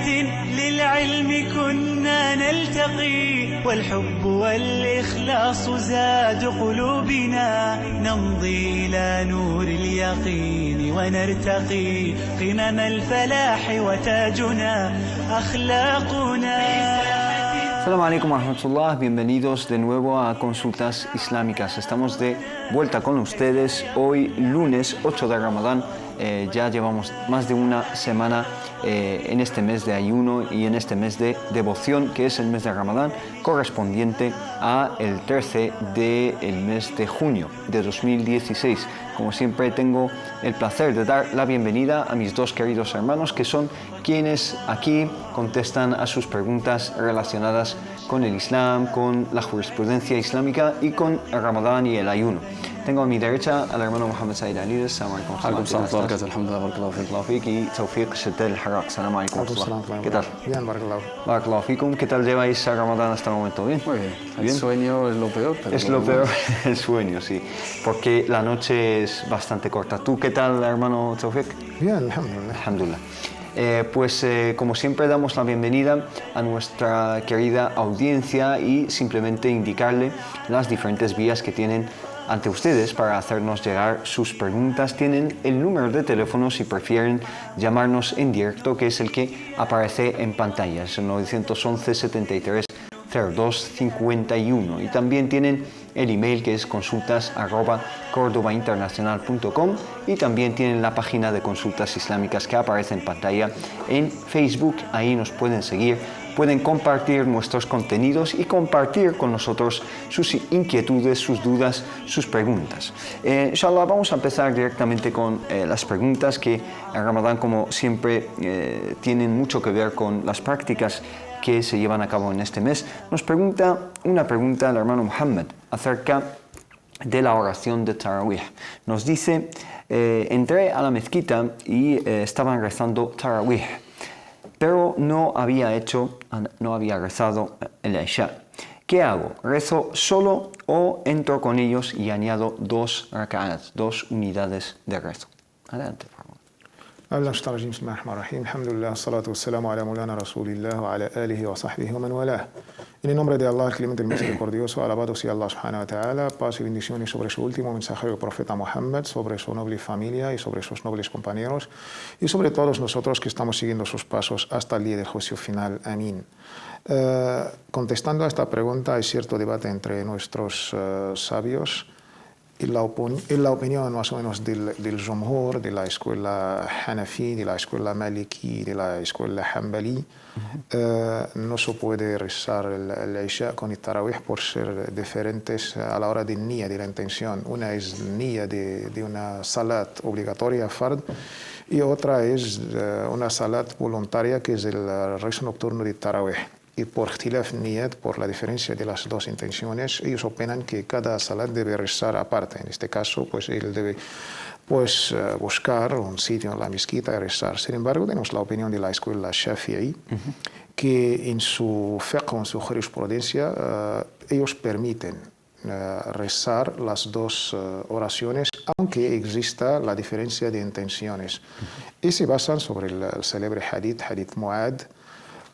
للعلم كنا نلتقي والحب والإخلاص زاد قلوبنا نمضي إلى نور اليقين ونرتقي قمم الفلاح وتاجنا أخلاقنا. Assalamu alaikum wa rahmatullah, bienvenidos de nuevo a Consultas Islámicas. Estamos de vuelta con ustedes hoy lunes 8 de Ramadán. Ya llevamos más de una semana en este mes de ayuno y en este mes de devoción, que es el mes de Ramadán, correspondiente a el 13 del mes de junio de 2016. Como siempre, tengo el placer de dar la bienvenida a mis dos queridos hermanos, que son quienes aquí contestan a sus preguntas relacionadas con el Islam, con la jurisprudencia islámica y con el Ramadán y el ayuno. Tengo a mi derecha al hermano Mohamed Said Alides. Salam alaikum. Y Tawfiq Shetel Harak. Salam alaikum. ¿Qué tal? Bien, barakallahu. Barakallahu fikum. ¿Qué tal lleváis a Ramadán hasta el momento? ¿Bien? Muy bien. El sueño es lo peor. Pero es lo peor, el sueño, sí. Porque la noche es bastante corta. ¿Tú qué tal, hermano Tawfiq? Bien, alhamdulillah. Alhamdulillah. Como siempre, damos la bienvenida a nuestra querida audiencia y simplemente indicarle las diferentes vías que tienen ante ustedes para hacernos llegar sus preguntas. Tienen el número de teléfono si prefieren llamarnos en directo, que es el que aparece en pantalla, es el 911 73 02 51, y también tienen el email, que es consultas@cordobainternacional.com, y también tienen la página de Consultas Islámicas que aparece en pantalla en Facebook. Ahí nos pueden seguir, pueden compartir nuestros contenidos y compartir con nosotros sus inquietudes, sus dudas, sus preguntas. Inshallah, vamos a empezar directamente con las preguntas, que en Ramadán, como siempre, tienen mucho que ver con las prácticas que se llevan a cabo en este mes. Nos pregunta una pregunta el hermano Muhammad acerca de la oración de Tarawih. Nos dice, entré a la mezquita y estaban rezando Tarawih, pero no había rezado el Isha. ¿Qué hago? ¿Rezo solo o entro con ellos y añado 2 rak'at, 2 unidades de rezo? Adelante, por favor. بسم الله الرحمن الرحيم. الحمد لله والصلاة والسلام على مولانا رسول الله وعلى آله وصحبه ومن والاه. En el nombre de Allah, el clemente, el misericordioso, alabado sea Allah subhanahu wa ta'ala, paz y bendiciones sobre su último mensajero, el profeta Muhammad, sobre su noble familia y sobre sus nobles compañeros, y sobre todos nosotros que estamos siguiendo sus pasos hasta el día del juicio final. Amén. Contestando a esta pregunta, hay cierto debate entre nuestros sabios y la opinión más o menos del Jumhur, de la escuela Hanafi, de la escuela Maliki, de la escuela Hanbali. No se puede rezar el Isha con el Tarawih por ser diferentes a la hora de niyya, de la intención. Una es niyya de una salat obligatoria, fard, y otra es una salat voluntaria, que es el rezo nocturno de Tarawih. Y por ikhtilaf niyat, por la diferencia de las dos intenciones, ellos opinan que cada salat debe rezar aparte. En este caso, pues él debe buscar un sitio en la mezquita y rezar. Sin embargo, tenemos la opinión de la escuela Shafi'i, que en su fiqh, en su jurisprudencia, ellos permiten rezar las dos oraciones, aunque exista la diferencia de intenciones. Y se basan sobre el célebre hadith Mu'ad,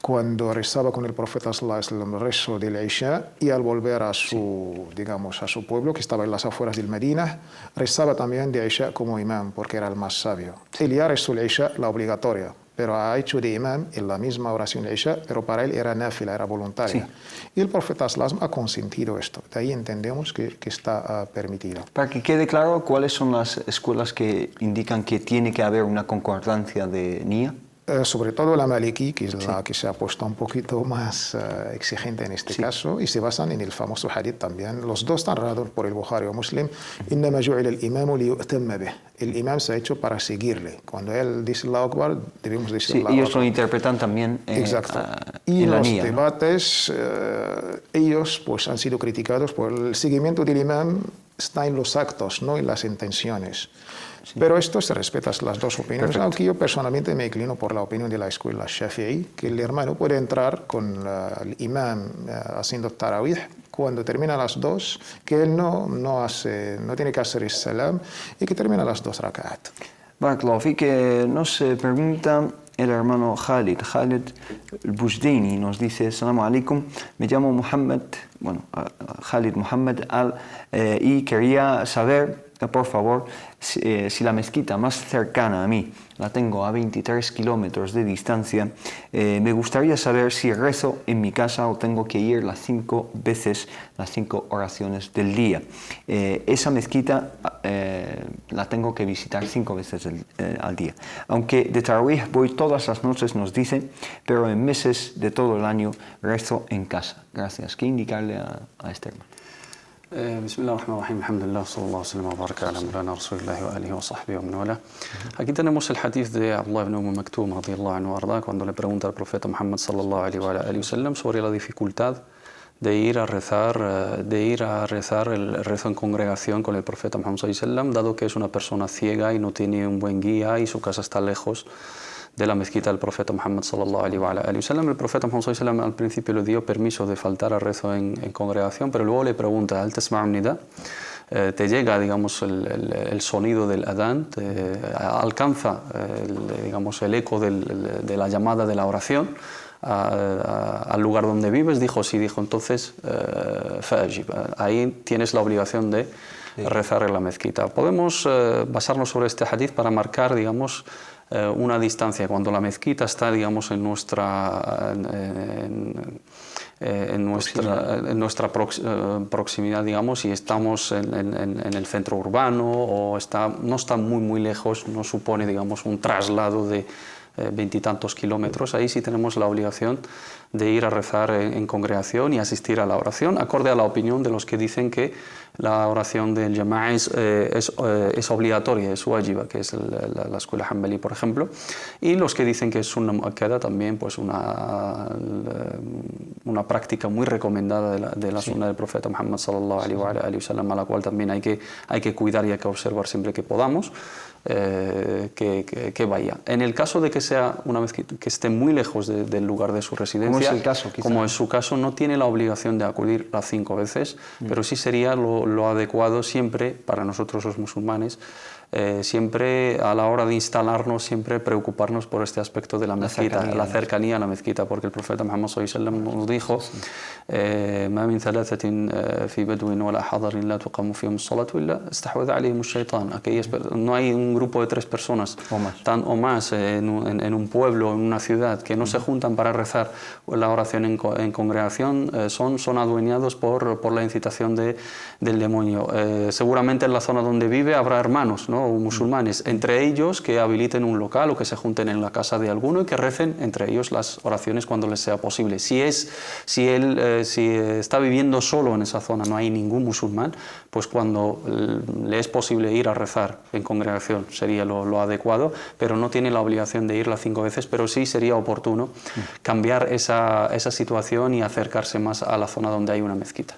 cuando rezaba con el profeta sallallahu alaihi wasallam el rezo del Isha, y al volver a su pueblo, que estaba en las afueras del Medina, rezaba también de Isha como imam, porque era el más sabio. Él ya rezó el Isha, la obligatoria, pero ha hecho de imam en la misma oración de Isha, pero para él era nafila, era voluntaria. Sí. Y el profeta sallallahu alaihi wasallam ha consentido esto. De ahí entendemos que está permitido. Para que quede claro, ¿cuáles son las escuelas que indican que tiene que haber una concordancia de niyya? Sobre todo la Maliki, que es la que se ha puesto un poquito más exigente en este caso, y se basan en el famoso hadith también. Los dos están narrados por el Bukhari o Muslim. إنما جعل الإمام ليؤتم به. El imam se ha hecho para seguirle. Cuando él dice Allahu Akbar, debemos decir Allahu Akbar. Ellos lo interpretan también y en los niyya, debates, ellos pues han sido criticados por el seguimiento del imam. Está en los actos, no en las intenciones. Sí. Pero esto se respeta las dos opiniones. Perfecto. Aunque yo personalmente me inclino por la opinión de la escuela Shafi'i, que el hermano puede entrar con el imam haciendo tarawih cuando termina las dos, que él no tiene que hacer el salam y que termina las 2 rak'at. Barakallahu fik, que nos pregunta el hermano Khalid Bushdaini nos dice: Assalamu alaikum, me llamo Muhammad, Khalid Muhammad y quería saber, por favor, si la mezquita más cercana a mí la tengo a 23 kilómetros de distancia, me gustaría saber si rezo en mi casa o tengo que ir las 5 oraciones del día. Esa mezquita la tengo que visitar 5 veces al día. Aunque de Tarawih voy todas las noches, nos dice, pero en meses de todo el año rezo en casa. Gracias. ¿Qué indicarle a este hermano? بسم الله الرحمن الرحيم الحمد لله صلى الله وسلم وبارك على مولانا رسول الله وآله وصحبه ومن والاه. Aquí tenemos el hadith de Abdullah ibn Maktum radiyallahu anhu arda, cuando le pregunta al profeta Muhammad sallallahu alaihi wa sallam sobre la dificultad de ir a rezar el rezo en congregación con el profeta Muhammad sallallahu alaihi wa sallam, dado que es una persona ciega y no tiene un buen guía y su casa está lejos de la mezquita del profeta Muhammad sallallahu alaihi wa sallam. El profeta Muhammad sallallahu alaihi wa sallam al principio le dio permiso de faltar al rezo en congregación, pero luego le pregunta: ¿Al tasma'u nida? Te llega, digamos, el sonido del adán, alcanza el eco de la llamada de la oración al lugar donde vives. Dijo sí, dijo entonces fa'ajib, ahí tienes la obligación de rezar en la mezquita. Podemos basarnos sobre este hadith para marcar, digamos, una distancia. Cuando la mezquita está, digamos, en nuestra proximidad, y estamos en el centro urbano o no está muy lejos, no supone, digamos, un traslado de 20 y tantos kilómetros, ahí sí tenemos la obligación de ir a rezar en congregación y asistir a la oración, acorde a la opinión de los que dicen que la oración del Jama'a es obligatoria, es wajiba, que es la escuela Hanbali, por ejemplo, y los que dicen que es una muakkada, también pues una práctica muy recomendada de la sunna del profeta Muhammad sallallahu alaihi wa sallam, a la cual también hay que cuidar y hay que observar siempre que podamos. Que vaya. En el caso de que sea una mezquita que esté muy lejos del lugar de su residencia, como es su caso, no tiene la obligación de acudir las 5 veces, pero sí sería lo adecuado siempre para nosotros los musulmanes, siempre a la hora de instalarnos, siempre preocuparnos por este aspecto de la mezquita, la cercanía a la mezquita, porque el profeta Muhammad sallallahu alaihi wasallam nos dijo: "Ma min thalathatin fi badwin wala hadarin la tuqamu fihim as-salatu illa istahwadha alayhim ash-shaytan". No hay un grupo de 3 personas o más en un pueblo, en una ciudad, que no se juntan para rezar la oración en congregación, son adueñados por la incitación del demonio. Seguramente en la zona donde vive habrá hermanos, ¿no?, musulmanes, entre ellos que habiliten un local o que se junten en la casa de alguno y que recen entre ellos las oraciones cuando les sea posible. Si está viviendo solo en esa zona, no hay ningún musulmán, pues cuando le es posible ir a rezar en congregación sería lo adecuado, pero no tiene la obligación de ir las 5 veces, pero sí sería oportuno cambiar esa situación y acercarse más a la zona donde hay una mezquita.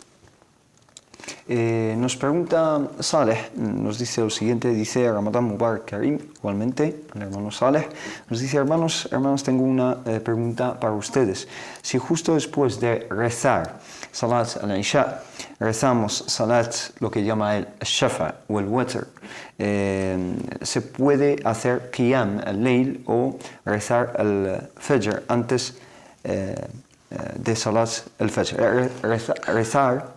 Nos pregunta Saleh, nos dice lo siguiente, dice: Ramadán Mubarak Karim, igualmente, el hermano Saleh, nos dice: hermanos, tengo una pregunta para ustedes. Si justo después de rezar Salat al-Isha, rezamos Salat, lo que llama el Shafa o el Witr, se puede hacer Qiyam al-Layl o rezar al Fajr antes de Salat al-Fajr, rezar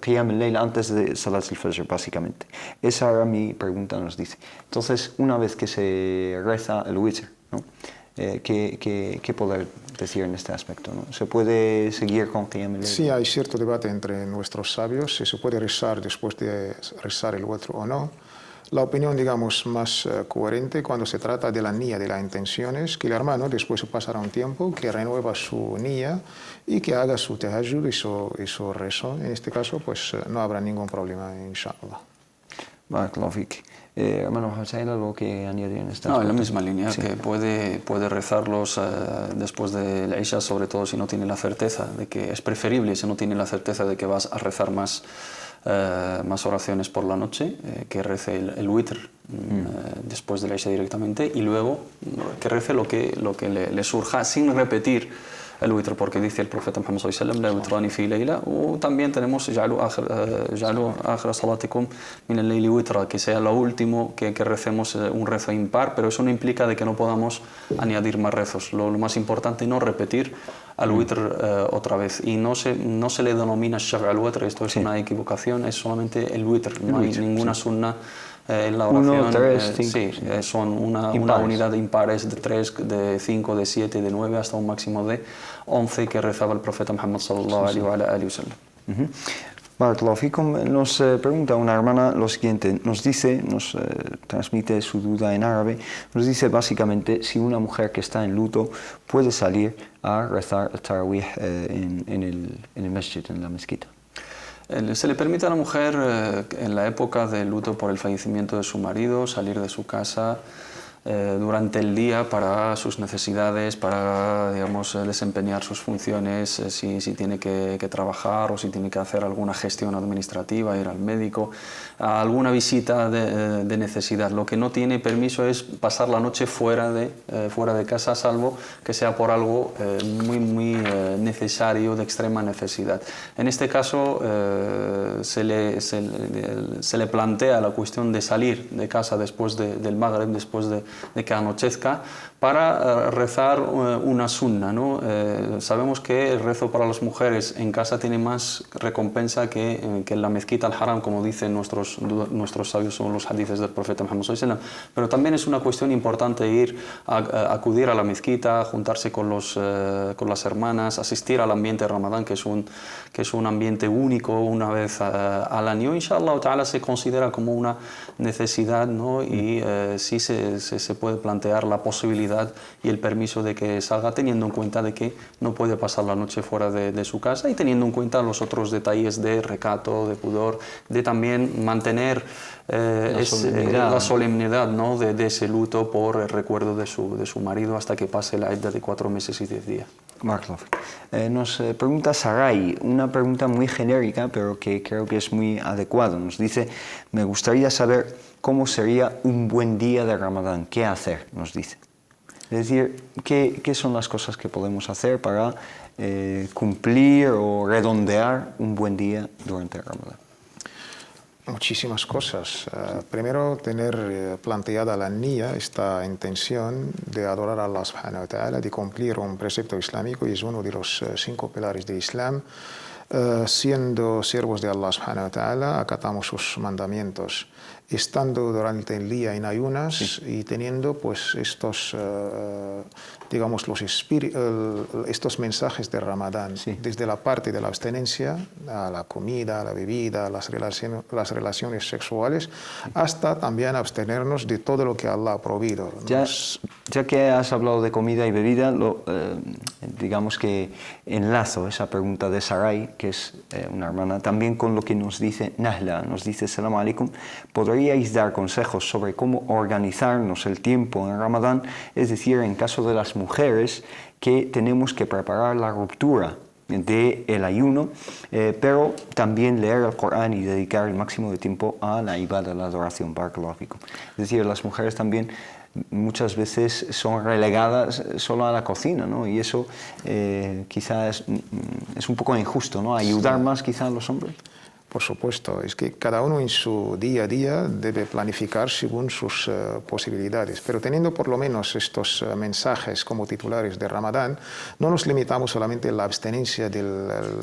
Qiyam al-Layl antes de Salat al-Fajr, básicamente. Esa era mi pregunta, nos dice. Entonces, una vez que se reza el Witr, ¿no?, ¿qué poder decir en este aspecto, ¿no? ¿Se puede seguir con Qiyam al-Layl? Sí, hay cierto debate entre nuestros sabios si se puede rezar después de rezar el Witr o no. La opinión, digamos, más coherente cuando se trata de la niyya, de las intenciones, que el hermano después pasará un tiempo, que renueva su niyya y que haga su tahajjud y su rezo. En este caso, pues no habrá ningún problema, inshallah. Barakallahu fik. Hermano Hussein, ¿algo que añadir en esta? No, en la misma línea, sí, que puede rezarlos después del Isha, sobre todo si no tiene la certeza de que es preferible, si no tiene la certeza de que vas a rezar más oraciones por la noche, que rece el Witr después de la Isha directamente, y luego que rece lo que le surja sin repetir el witr, porque dice el profeta Muhammad sallallahu alaihi wasallam, la witrani fi layla, o también tenemos ja'alu akhira salatikum min al-layli witra, que sea lo último que recemos un rezo impar, pero eso no implica de que no podamos añadir más rezos. Lo más importante es no repetir al witr otra vez, y no se le denomina shaf' al-witr, esto es una equivocación, es solamente el witr, no hay ninguna sunna en la oración. 1, 3, 5. Sí, son una unidad de impares de 3, de 5, de 7, de 9 hasta un máximo de 11 que rezaba el profeta Muhammad sallallahu alaihi wa sallam. Barakallahu fikum. Nos pregunta una hermana lo siguiente, nos transmite su duda en árabe, nos dice básicamente si una mujer que está en luto puede salir a rezar el tarawih en el masjid, en la mezquita. Se le permite a la mujer en la época de luto por el fallecimiento de su marido salir de su casa durante el día para sus necesidades, para, digamos, desempeñar sus funciones, si tiene que trabajar o si tiene que hacer alguna gestión administrativa, ir al médico, a alguna visita de necesidad. Lo que no tiene permiso es pasar la noche fuera de casa, salvo que sea por algo muy necesario, de extrema necesidad. En este caso se le plantea la cuestión de salir de casa después del Maghrib, después de que anochezca, para rezar una sunna, ¿no? Sabemos que el rezo para las mujeres en casa tiene más recompensa que en la mezquita al-Haram, como dicen nuestros sabios según los hadices del profeta Muhammad sallallahu alaihi wasallam. Pero también es una cuestión importante acudir a la mezquita, juntarse con las hermanas, asistir al ambiente de Ramadán, que es un ambiente único una vez al año. Inshallah ta'ala se considera como una necesidad, ¿no? Y sí se puede plantear la posibilidad y el permiso de que salga, teniendo en cuenta de que no puede pasar la noche fuera de su casa, y teniendo en cuenta los otros detalles de recato, de pudor, de también mantener la solemnidad, ¿no? de ese luto por el recuerdo de su marido hasta que pase la edad de 4 meses y 10 días. Nos pregunta Sarai, una pregunta muy genérica, pero que creo que es muy adecuada. Nos dice, me gustaría saber cómo sería un buen día de Ramadán, qué hacer, nos dice. Es decir, ¿qué son las cosas que podemos hacer para cumplir o redondear un buen día durante el Ramadán? Muchísimas cosas. Primero, tener planteada la niya, esta intención de adorar a Allah subhanahu wa ta'ala, de cumplir un precepto islámico, y es uno de los 5 pilares del Islam. Siendo siervos de Allah subhanahu wa ta'ala, acatamos sus mandamientos. Estando durante el día en ayunas y teniendo pues estos, digamos, estos mensajes de Ramadán, desde la parte de la abstenencia a la comida, a la bebida, a las relaciones sexuales, hasta también abstenernos de todo lo que Allah ha prohibido. Ya que has hablado de comida y bebida, digamos que enlazo esa pregunta de Sarai, que es una hermana, también con lo que nos dice Nahla, nos dice, Salam alaikum, ¿podríais dar consejos sobre cómo organizarnos el tiempo en Ramadán? Es decir, en caso de las mujeres que tenemos que preparar la ruptura del ayuno, pero también leer el Corán y dedicar el máximo de tiempo a la ibadah, la adoración, barakallahu fikum. Es decir, las mujeres también muchas veces son relegadas solo a la cocina, ¿no? Y eso quizás es un poco injusto, ¿no? Ayudar más quizás a los hombres. Por supuesto, es que cada uno en su día a día debe planificar según sus posibilidades, pero teniendo por lo menos estos mensajes como titulares de Ramadán, no nos limitamos solamente a la abstenencia de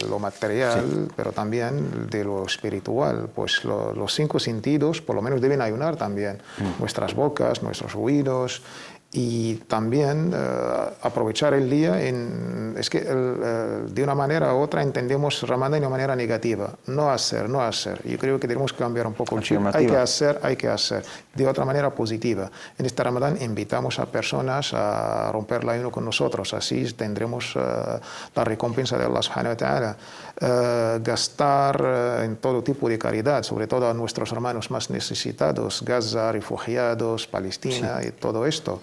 lo material, pero también de lo espiritual, pues los 5 sentidos por lo menos deben ayunar también, nuestras bocas, nuestros oídos, y también aprovechar el día es que de una manera u otra entendemos Ramadán de una manera negativa, no hacer. Yo creo que tenemos que cambiar un poco el chip. Hay que hacer de otra manera positiva. En este Ramadán invitamos a personas a romper el ayuno con nosotros, así tendremos la recompensa de Allah subhanahu wa ta'ala. Gastar en todo tipo de caridad, sobre todo a nuestros hermanos más necesitados, Gaza, refugiados, Palestina y todo esto.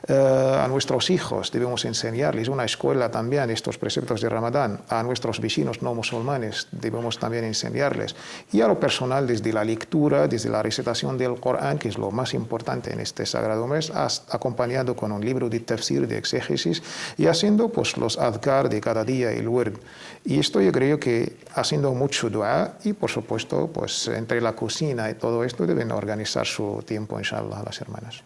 A nuestros hijos debemos enseñarles una escuela también vean estos preceptos de Ramadán. A nuestros vecinos no musulmanes debemos también enseñarles. Y a lo personal, desde la lectura, desde la recitación del Corán, que es lo más importante en este sagrado mes, acompañado con un libro de tafsir, de exégesis, y haciendo pues los adhkar de cada día, el wird. Y esto yo creo que haciendo mucho dua y por supuesto pues entre la cocina y todo esto deben organizar su tiempo, inshallah, las hermanas.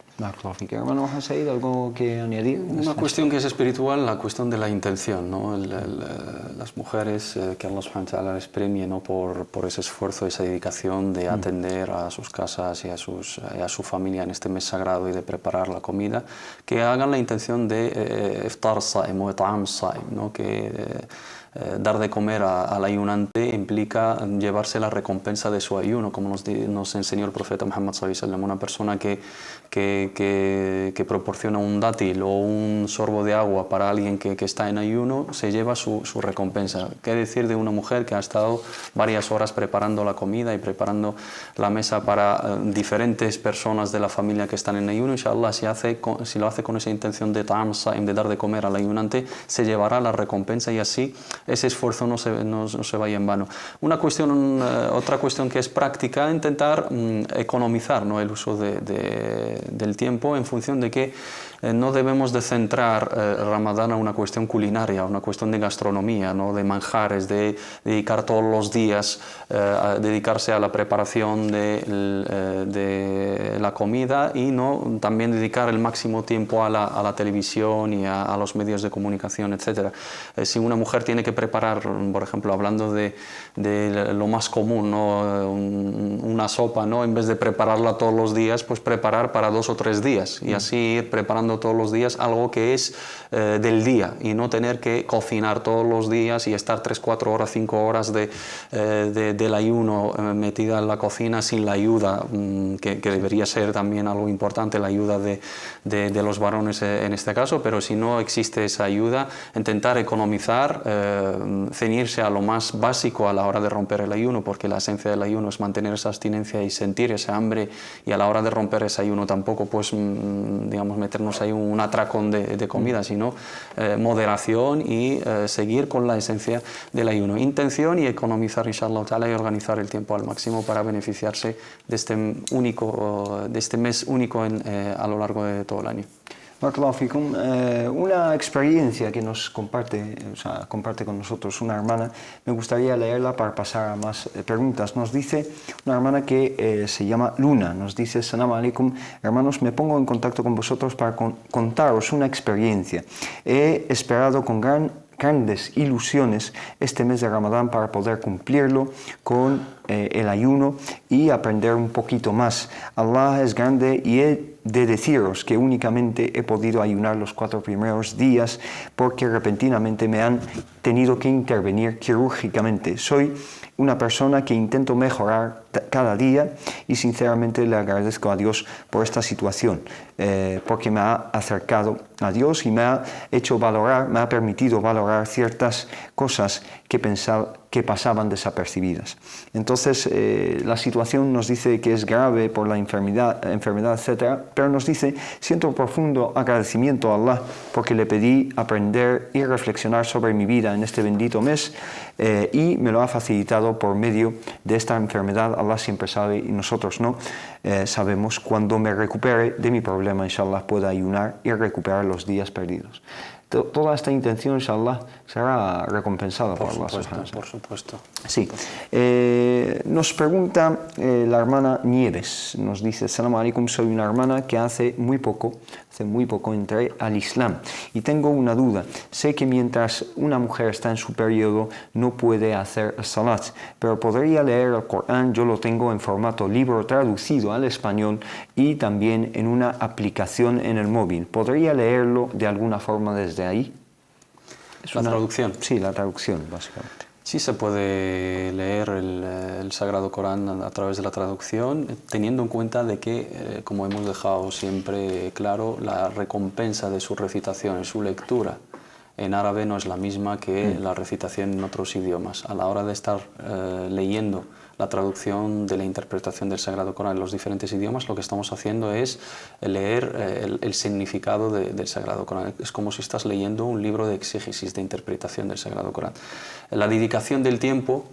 Hermano Hasaid, ¿algo que añadir? Una cuestión que es espiritual, la cuestión de la intención, ¿no? Las mujeres que Allah subhanahu wa ta'ala les premie, ¿no? por ese esfuerzo, esa dedicación de atender a sus casas y a su familia en este mes sagrado y de preparar la comida, que hagan la intención de iftar saim o it'am saim, ¿no? Que dar de comer al ayunante implica llevarse la recompensa de su ayuno, como nos enseñó el profeta Muhammad sallallahu alaihi wasallam. Una persona que proporciona un dátil o un sorbo de agua para alguien que está en ayuno, se lleva su recompensa. ¿Qué decir de una mujer que ha estado varias horas preparando la comida y preparando la mesa para diferentes personas de la familia que están en ayuno? Inshallah, si lo hace con esa intención de ta'am sa'im, de dar de comer al ayunante, se llevará la recompensa y así ese esfuerzo no se vaya en vano. Otra cuestión que es práctica, intentar economizar, ¿no? El uso del tiempo, en función de que no debemos de centrar Ramadán a una cuestión culinaria, a una cuestión de gastronomía, ¿no? De manjares, de dedicar todos los días, dedicarse a la preparación de la comida y no también dedicar el máximo tiempo a la televisión y a los medios de comunicación, etc. Si una mujer tiene que preparar, por ejemplo, hablando de lo más común, ¿no? Una sopa, ¿no? En vez de prepararla todos los días, pues preparar para 2 o 3 días y así ir preparando todos los días algo que es del día y no tener que cocinar todos los días y estar 3, 4 horas, 5 horas del ayuno metida en la cocina sin la ayuda, que debería ser también algo importante, la ayuda de los varones en este caso, pero si no existe esa ayuda, intentar economizar, ceñirse a lo más básico a la hora de romper el ayuno, porque la esencia del ayuno es mantener esa abstinencia y sentir esa hambre, y a la hora de romper ese ayuno tampoco pues digamos meternos ahí un atracón de comida, sino moderación y seguir con la esencia del ayuno, intención y economizar inshallah ta'ala y organizar el tiempo al máximo para beneficiarse de este mes único a lo largo de todo el año. Una experiencia que nos comparte con nosotros una hermana, me gustaría leerla para pasar a más preguntas. Nos dice una hermana que se llama Luna, nos dice: Assalamu alaikum, hermanos, me pongo en contacto con vosotros para contaros una experiencia. He esperado con grandes ilusiones este mes de Ramadán para poder cumplirlo con el ayuno y aprender un poquito más. Allah es grande y he de deciros que únicamente he podido ayunar los 4 primeros días porque repentinamente me han tenido que intervenir quirúrgicamente. Soy una persona que intento mejorar cada día y sinceramente le agradezco a Dios por esta situación, porque me ha acercado a Dios y me ha permitido valorar ciertas cosas que pasaban desapercibidas. Entonces, la situación nos dice que es grave por la enfermedad, etc., pero nos dice: siento un profundo agradecimiento a Allah porque le pedí aprender y reflexionar sobre mi vida en este bendito mes y me lo ha facilitado por medio de esta enfermedad. Allah siempre sabe y nosotros no sabemos. Cuando me recupere de mi problema, inshallah, pueda ayunar y recuperar los días perdidos. Toda esta intención, inshallah, será recompensada por Allah. Por supuesto. Sí. Nos pregunta la hermana Nieves, nos dice: Assalamu alaikum, soy una hermana que hace muy poco entré al Islam y tengo una duda. Sé que mientras una mujer está en su periodo no puede hacer salat, pero podría leer el Corán. Yo lo tengo en formato libro traducido al español y también en una aplicación en el móvil. ¿Podría leerlo de alguna forma desde ahí? ¿Traducción? Sí, la traducción, básicamente. Sí, se puede leer el Sagrado Corán a través de la traducción, teniendo en cuenta de que, como hemos dejado siempre claro, la recompensa de su recitación, su lectura en árabe no es la misma que la recitación en otros idiomas. A la hora de estar leyendo la traducción de la interpretación del Sagrado Corán en los diferentes idiomas, lo que estamos haciendo es leer el significado del Sagrado Corán. Es como si estás leyendo un libro de exégesis, de interpretación del Sagrado Corán. La dedicación del tiempo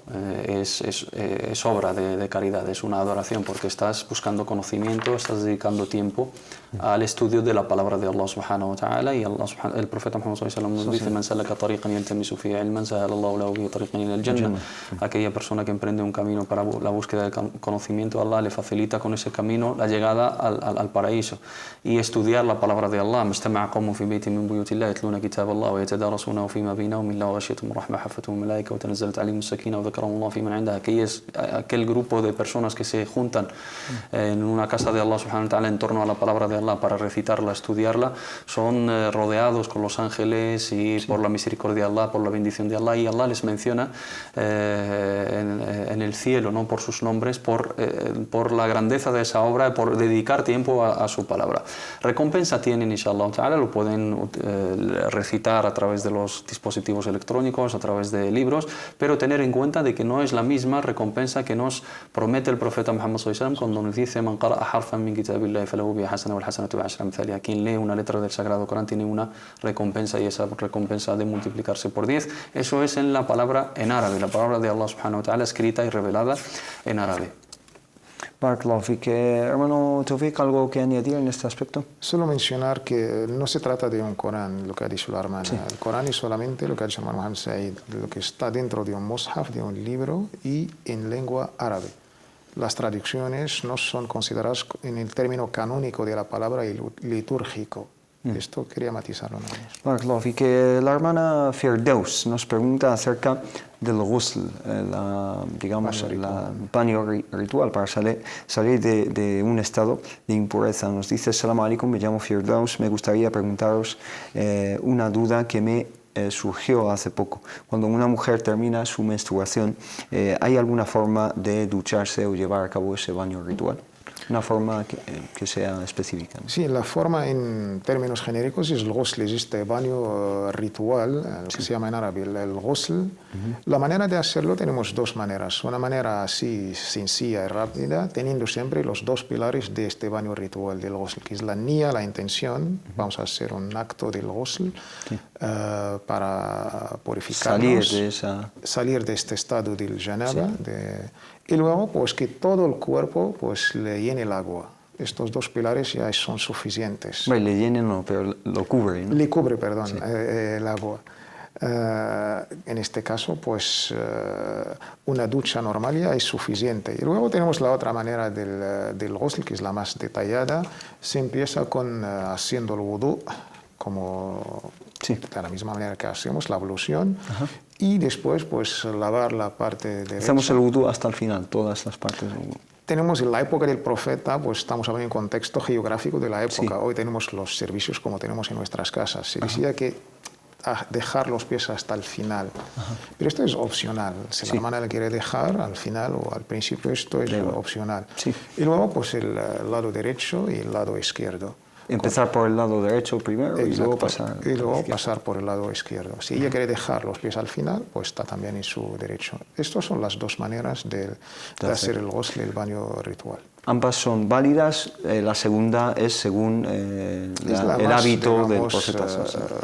es obra de caridad, es una adoración, porque estás buscando conocimiento, estás dedicando tiempo al estudio de la palabra de Allah subhanahu wa ta'ala, y el profeta Muhammad sallallahu alaihi wasallam nos dice: "Man salaka tariqan yaltamisu fihi ilman, sahala Allahu lahu bihi tariqan ila al-jannah". Aquella persona que emprende un camino para la búsqueda del conocimiento, Allah le facilita con ese camino la llegada al paraíso. Y estudiar la palabra de Allah: "Mastama'a qawmun fi baytin min buyutillahi yatluna kitaballahi wa yatadarasunahu fima bainahum illa ghashiyatuhum rahmah hafathum malaika wa tanazzalat alayhim as-sakinah wa dhakarahum Allah fi man 'indahu". Aquel grupo de personas que se juntan en una casa de Allah subhanahu wa ta'ala en torno a la palabra de Allah para recitarla, estudiarla, son rodeados con los ángeles y por la misericordia de Allah, por la bendición de Allah, y Allah les menciona en el cielo, ¿no?, por sus nombres, por la grandeza de esa obra, por dedicar tiempo a su palabra. Recompensa tienen, inshallah ta'ala, lo pueden recitar a través de los dispositivos electrónicos, a través de libros, pero tener en cuenta de que no es la misma recompensa que nos promete el profeta Muhammad sallallahu alaihi wasallam cuando nos dice: "Man qara'a harfan min kitabillahi falahu bihi hasana wal hasanatu bi'ashri amthaliha". Quien lee una letra del Sagrado Corán tiene una recompensa, y esa recompensa de multiplicarse por 10. Eso es en la palabra en árabe, la palabra de Allah subhanahu wa ta'ala escrita y revelada en árabe. Barakallahu fik. Hermano Tawfiq, ¿algo que añadir en este aspecto? Solo mencionar que no se trata de un Corán, lo que ha dicho la hermana. Sí. El Corán es solamente lo que ha dicho Muhammad Said, lo que está dentro de un mushaf, de un libro, y en lengua árabe. Las traducciones no son consideradas en el término canónico de la palabra litúrgico. Esto quería matizarlo. Barakallahu fik. La hermana Firdaus nos pregunta acerca del ghusl, digamos, el baño ritual para salir de un estado de impureza. Nos dice: "Assalamu alaikum, me llamo Firdaus, me gustaría preguntaros una duda que me surgió hace poco. Cuando una mujer termina su menstruación, ¿hay alguna forma de ducharse o llevar a cabo ese baño ritual? Una forma que sea específica, ¿no? Sí, la forma en términos genéricos es el ghusl, es este baño ritual, lo que se llama en árabe el ghusl. La manera de hacerlo tenemos dos maneras. Una manera así sencilla y rápida, teniendo siempre los dos pilares de este baño ritual del ghusl, que es la niyya, la intención. Vamos a hacer un acto del ghusl para purificarnos, salir de este estado del janaba, y luego pues que todo el cuerpo pues le llene el agua. Estos dos pilares ya son suficientes. Bueno, le llenen no, pero lo cubre, ¿no? Le cubre, perdón, sí, el agua. En este caso, pues una ducha normal ya es suficiente. Y luego tenemos la otra manera del ghusl, que es la más detallada. Se empieza con haciendo el wudú, como de la misma manera que hacemos la ablución. Y después, pues, lavar la parte derecha. Hacemos el wudú hasta el final, todas las partes del wudú. Tenemos en la época del profeta, pues estamos hablando en contexto geográfico de la época. Hoy tenemos los servicios como tenemos en nuestras casas. Se decía que dejar los pies hasta el final. Pero esto es opcional. Si la hermana le quiere dejar al final o al principio, esto es opcional. Y luego, pues, el lado derecho y el lado izquierdo. Empezar por el lado derecho primero. Exacto. Y luego pasar por el lado izquierdo. Si ella quiere dejar los pies al final, pues está también en su derecho. Estas son las dos maneras de hacer el ghusl, el baño ritual. Ambas son válidas. La segunda es según el hábito del profeta.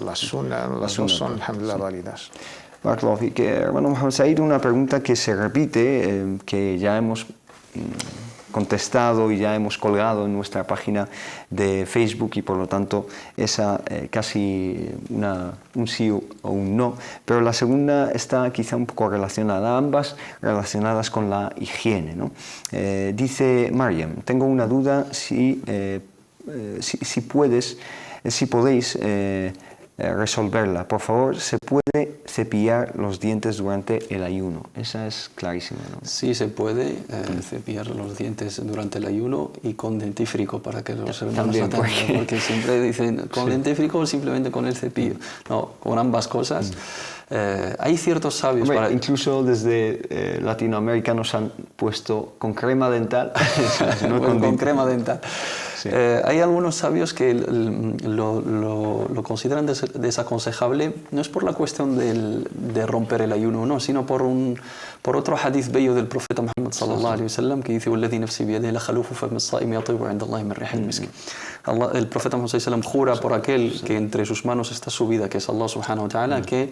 Las dos son, alhamdulillah, válidas. Hermano Muhammad Said, una pregunta que se repite, que ya hemos contestado y ya hemos colgado en nuestra página de Facebook, y por lo tanto esa casi un sí o un no, pero la segunda está quizá un poco relacionada, ambas relacionadas con la higiene, ¿no? Dice Mariam: tengo una duda si podéis resolverla. Por favor, ¿se puede cepillar los dientes durante el ayuno? Esa es clarísima, ¿no? Sí, se puede cepillar los dientes durante el ayuno, y con dentífrico, para que los hermanos atiendan, porque siempre dicen con dentífrico o simplemente con el cepillo. No, con ambas cosas. Hay ciertos sabios... Hombre, incluso desde Latinoamérica nos han puesto con crema dental. No con crema dental. Sí. Hay algunos sabios que lo consideran desaconsejable, no es por la cuestión de romper el ayuno, no, sino por otro hadith bello del profeta Muhammad sallallahu alaihi wasallam que dice: "Walladhi nafsi biyadihi la khalufu fami as-sa'imi yatibu 'inda Allahi min rihil misk". El profeta Muhammad sallallahu alaihi wasallam jura por aquel que entre sus manos está su vida, que es Allah subhanahu wa ta'ala, que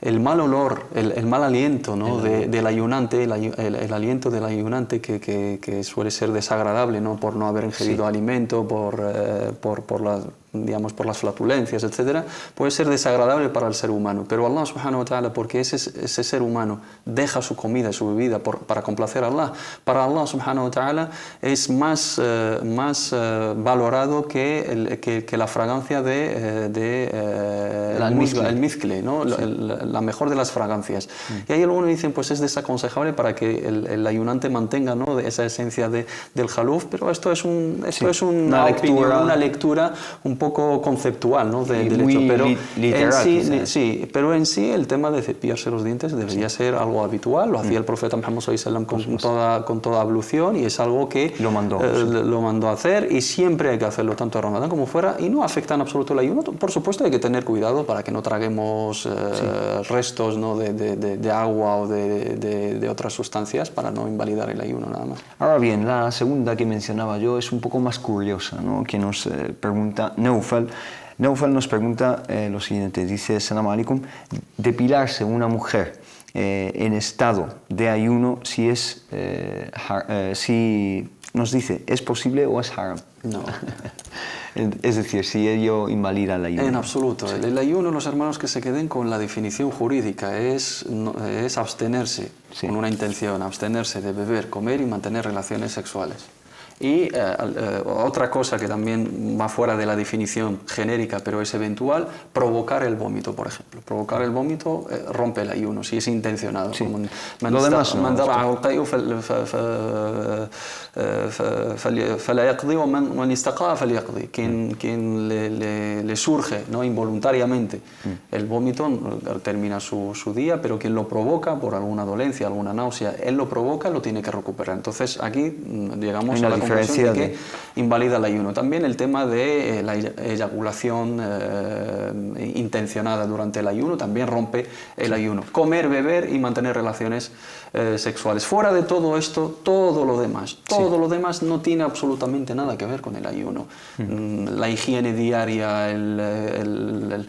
el mal olor, el mal aliento, ¿no? del ayunante, el aliento del ayunante que suele ser desagradable, ¿no? Por no haber ingerido alimento, por las flatulencias, etcétera, puede ser desagradable para el ser humano. Pero Allah subhanahu wa ta'ala, porque ese ser humano deja su comida y su bebida para complacer a Allah, para Allah subhanahu wa ta'ala es más valorado que la fragancia el mizcle, ¿no? La mejor de las fragancias. Y ahí algunos dicen, pues es desaconsejable para que el ayunante mantenga, ¿no? esa esencia del jaluf, pero esto es una lectura un poco conceptual, ¿no? del hecho, pero pero en sí el tema de cepillarse los dientes debería ser algo habitual. Lo hacía el profeta Muhammad sallallahu alaihi wasallam con toda ablución, y es algo que lo mandó a hacer, y siempre hay que hacerlo, tanto en Ramadán como fuera, y no afecta en absoluto el ayuno. Por supuesto hay que tener cuidado para que no traguemos restos, ¿no? de agua o de otras sustancias, para no invalidar el ayuno nada más. Ahora bien, la segunda que mencionaba yo es un poco más curiosa, ¿no? Que nos pregunta Neufel. Neufel nos pregunta lo siguiente, dice: Salam alaikum, depilarse una mujer en estado de ayuno, si nos dice, ¿es posible o es haram? No. Es decir, si ello invalida el ayuno. En absoluto. El ayuno, los hermanos que se queden con la definición jurídica, es abstenerse, con una intención, abstenerse de beber, comer y mantener relaciones sexuales. Y otra cosa que también va fuera de la definición genérica, pero es eventual, provocar el vómito, por ejemplo. Provocar el vómito rompe el ayuno, si es intencionado. Sí. Lo demás no. Quien le surge, ¿no? involuntariamente el vómito termina su día, pero quien lo provoca por alguna dolencia, alguna náusea, él lo provoca, lo tiene que recuperar. Entonces aquí llegamos a la conclusión de que invalida el ayuno. También el tema de la eyaculación intencionada durante el ayuno también rompe el ayuno. Comer, beber y mantener relaciones sexuales. Fuera de todo esto, todo lo demás no tiene absolutamente nada que ver con el ayuno. La higiene diaria, el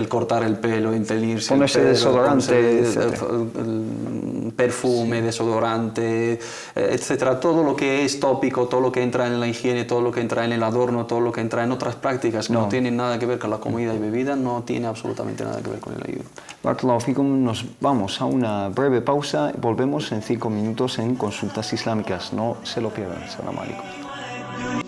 cortar el pelo, teñirse ponerse desodorante, perfume, desodorante, etcétera. Todo lo que es tópico, todo lo que entra en la higiene, todo lo que entra en el adorno, todo lo que entra en otras prácticas que no tienen nada que ver con la comida y bebida, no tiene absolutamente nada que ver con el ayuno. Barakallahu fikum, nos vamos a una breve pausa. Volvemos en 5 minutos en Consultas Islámicas. No se lo pierdan. Salam alaikum.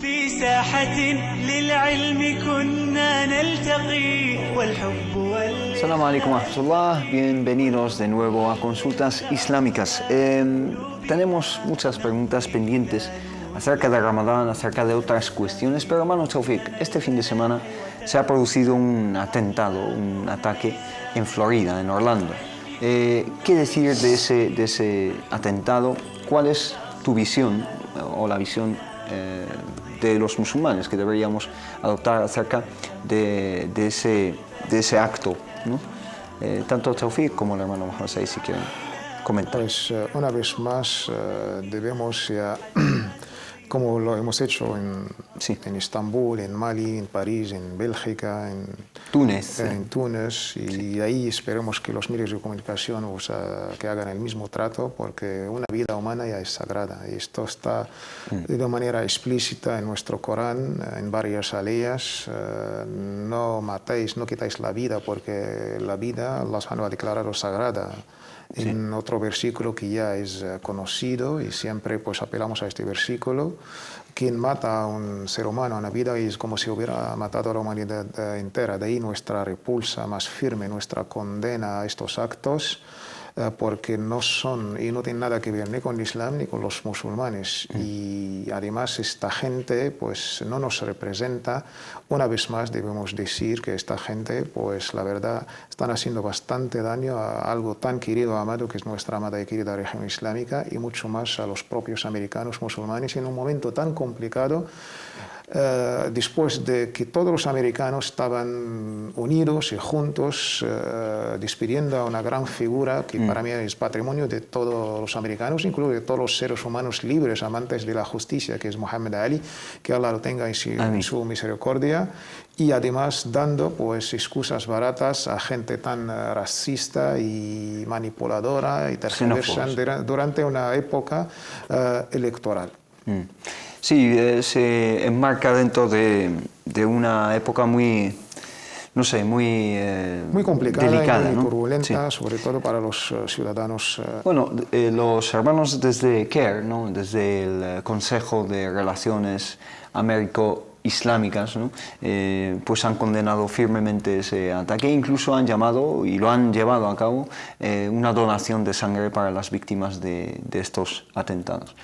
في ساحة للعلم كنا نلتقي والحب Salam alaikum wa rahmatullah. Bienvenidos de nuevo a Consultas Islámicas. Tenemos muchas preguntas pendientes acerca de Ramadán, acerca de otras cuestiones, pero hermano Tawfiq, este fin de semana se ha producido un atentado, un ataque en Florida, en Orlando. ¿Qué decir de ese atentado? ¿Cuál es tu visión o la visión de los musulmanes que deberíamos adoptar acerca de ese acto, ¿no? Tanto Tawfiq como el hermano Mohamed Said, si quieren comentar. Pues una vez más debemos ya, como lo hemos hecho en Estambul, en Mali, en París, en Bélgica, en Túnez, y ahí esperemos que los medios de comunicación que hagan el mismo trato, porque una vida humana ya es sagrada, y esto está de manera explícita en nuestro Corán, en varias aleyas. No matéis, no quitáis la vida, porque la vida Allah subhanahu ha declarado sagrada. En otro versículo que ya es conocido, y siempre pues apelamos a este versículo: quien mata a un ser humano, a una vida, es como si hubiera matado a la humanidad entera. De ahí nuestra repulsa más firme, nuestra condena a estos actos, porque no son y no tienen nada que ver ni con el Islam ni con los musulmanes. Y además esta gente pues no nos representa. Una vez más debemos decir que esta gente, pues la verdad, están haciendo bastante daño a algo tan querido, amado, que es nuestra amada y querida región islámica, y mucho más a los propios americanos musulmanes en un momento tan complicado. después de que todos los americanos estaban unidos y juntos, despidiendo a una gran figura que para mí es patrimonio de todos los americanos, incluso de todos los seres humanos libres, amantes de la justicia, que es Muhammad Ali, que Allah lo tenga en su misericordia, y además dando pues excusas baratas a gente tan racista y manipuladora y tergiversante durante una época electoral. Sí, se enmarca dentro de una época muy, no sé, muy complicada, delicada, y muy ¿no? turbulenta, Sí. sobre todo para los ciudadanos. Bueno, los hermanos desde CARE, ¿no? Desde el Consejo de Relaciones Américo-Islámicas, ¿no? Pues han condenado firmemente ese ataque, incluso han llamado y lo han llevado a cabo una donación de sangre para las víctimas de estos atentados.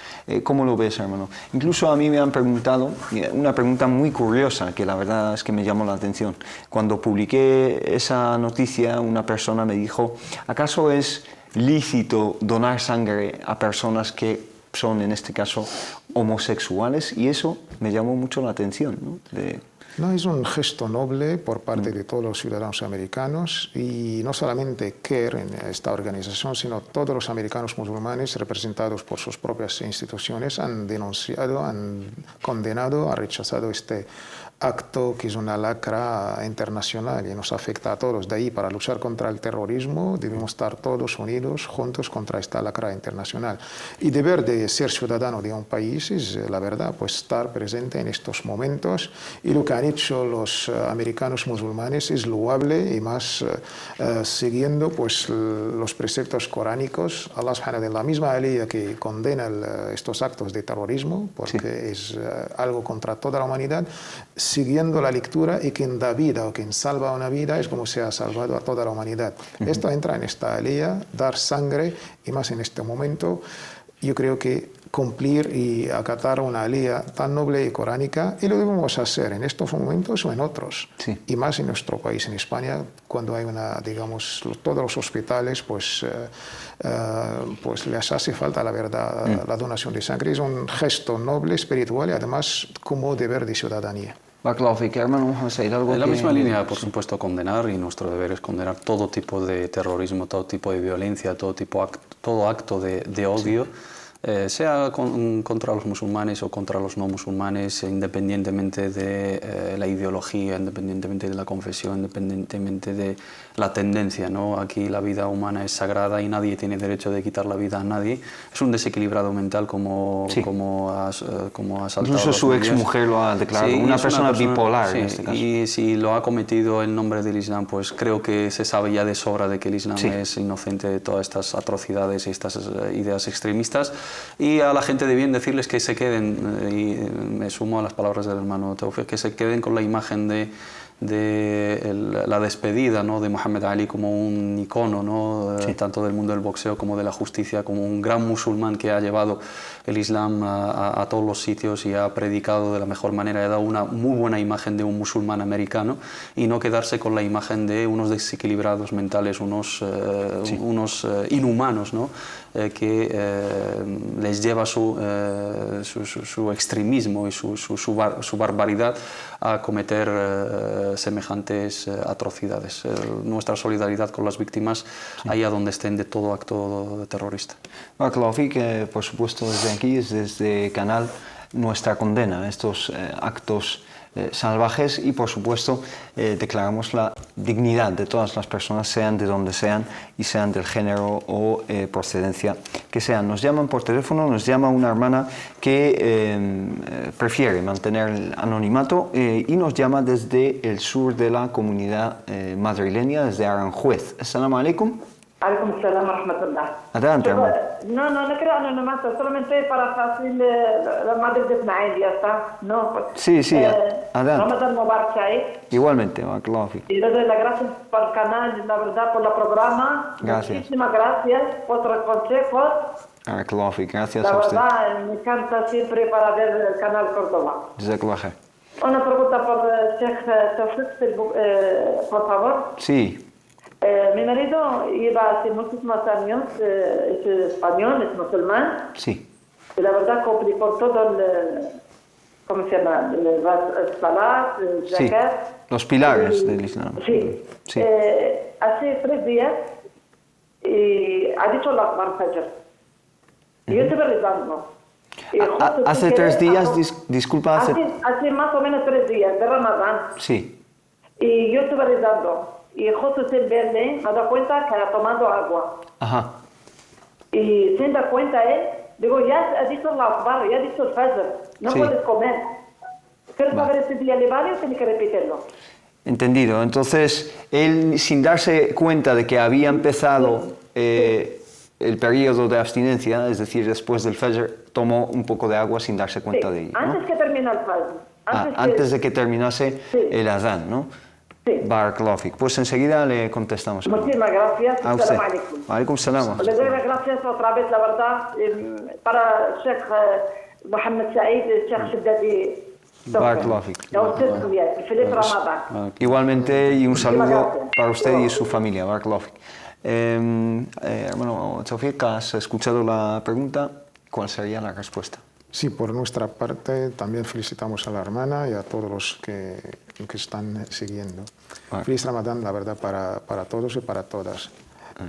¿Cómo lo ves, hermano? Incluso a mí me han preguntado una pregunta muy curiosa, que la verdad es que me llamó la atención. Cuando publiqué esa noticia, una persona me dijo, ¿acaso es lícito donar sangre a personas que son, en este caso, homosexuales? Y eso me llamó mucho la atención, ¿no? No, es un gesto noble por parte de todos los ciudadanos americanos, y no solamente CARE en esta organización, sino todos los americanos musulmanes representados por sus propias instituciones han denunciado, han condenado, han rechazado este acto que es una lacra internacional y nos afecta a todos. De ahí, para luchar contra el terrorismo debemos estar todos unidos, juntos contra esta lacra internacional. Y deber de ser ciudadano de un país es, la verdad, pues estar presente en estos momentos, y lo que han hecho los americanos musulmanes es loable, y más siguiendo pues los preceptos coránicos. Allah subhanahu wa ta'ala, la misma ley que condena estos actos de terrorismo, porque es algo contra toda la humanidad, siguiendo la lectura, y quien da vida o quien salva una vida es como se ha salvado a toda la humanidad. Esto entra en esta ley, dar sangre, y más en este momento. Yo creo que cumplir y acatar una ley tan noble y coránica, y lo debemos hacer en estos momentos o en otros, y más en nuestro país, en España, cuando hay digamos, todos los hospitales, pues les hace falta, la verdad, la donación de sangre. Es un gesto noble, espiritual, y además como deber de ciudadanía. En la misma línea, por supuesto, condenar, y nuestro deber es condenar todo tipo de terrorismo, todo tipo de violencia, todo acto de odio, sea contra los musulmanes o contra los no musulmanes, independientemente de la ideología, independientemente de la confesión, independientemente de la tendencia, ¿no? Aquí la vida humana es sagrada y nadie tiene derecho de quitar la vida a nadie. Es un desequilibrado mental, como ha saltado. Incluso su exmujer lo ha declarado, sí, una persona bipolar, sí, en este caso. Y si lo ha cometido en nombre del Islam, pues creo que se sabe ya de sobra de que el Islam es inocente de todas estas atrocidades y estas ideas extremistas. Y a la gente de bien decirles que se queden, y me sumo a las palabras del hermano Tawfiq, que se queden con la imagen de la despedida, ¿no?, de Muhammad Ali como un icono, ¿no?, tanto del mundo del boxeo como de la justicia, como un gran musulmán que ha llevado el Islam a todos los sitios y ha predicado de la mejor manera, ha dado una muy buena imagen de un musulmán americano, y no quedarse con la imagen de unos desequilibrados mentales, unos inhumanos, ¿no?, que les lleva su extremismo y su barbaridad a cometer semejantes atrocidades. Nuestra solidaridad con las víctimas, allá donde estén, de todo acto terrorista. Que por supuesto desde aquí, desde Canal, nuestra condena a estos actos salvajes, y por supuesto declaramos la dignidad de todas las personas, sean de donde sean y sean del género o procedencia que sean. Nos llaman por teléfono, nos llama una hermana que prefiere mantener el anonimato, y nos llama desde el sur de la comunidad madrileña, desde Aranjuez. Assalamu alaikum. Alaikum salam wa rahmatullah. Adelante, hermano. No quiero anonimato, solamente para fácil la madre de Ismael, ya está. No, sí, adelante. Ramadan Mubarak. Igualmente, barakallahu fik. Y le doy las gracias por el canal, la verdad, por el programa. Gracias. Muchísimas gracias por los consejos. Barakallahu fik. Gracias la a usted. La verdad, me encanta siempre para ver el canal Córdoba. Jazakallah khair. Una pregunta por Sheikh Tawfiq, por favor. Sí. Mi marido lleva hace muchísimos años, es español, es musulmán. Sí. Y la verdad complicó todo ¿cómo se llama? Salat, Sí, zakat. los pilares del Islam. Sí. Sí. Hace 3 días ha dicho el Akbar Fajr. Y yo estuve rezando. Y justo sin Hace querer, 3 días, disculpa, hace más o menos 3 días de Ramadán. Sí. Y yo estuve rezando. Y justo sin verle, me he dado cuenta que ha tomado agua. Ajá. Y sin dar cuenta él, digo, ya ha dicho el Akbar, ya ha dicho el Fajr. No Sí. puedes comer. Quiero saber ese día le vale o tiene que repetirlo. Entendido. Entonces, él, sin darse cuenta de que había empezado el periodo de abstinencia, es decir, después del Fajr, tomó un poco de agua sin darse cuenta de ello, ¿no? Antes que termine el Fajr. Antes de que terminase Sí. el Adán, ¿no? Sí. Barakallahu fik. Pues enseguida le contestamos. Muchísimas gracias. A usted. Assalamu alaikum. Alaikum salam. Le doy las gracias otra vez, la verdad, para Sheikh Mohammed Said, Sheikh Shiddadi. Barakallahu fik. A usted también. Feliz Ramadán. Igualmente, y un saludo gracias. para usted y su familia. Barakallahu fik. Hermano Tawfiq, ¿has escuchado la pregunta? ¿Cuál sería la respuesta? Sí, por nuestra parte también felicitamos a la hermana y a todos los que están siguiendo. Vale. Feliz Ramadán, la verdad, para todos y para todas.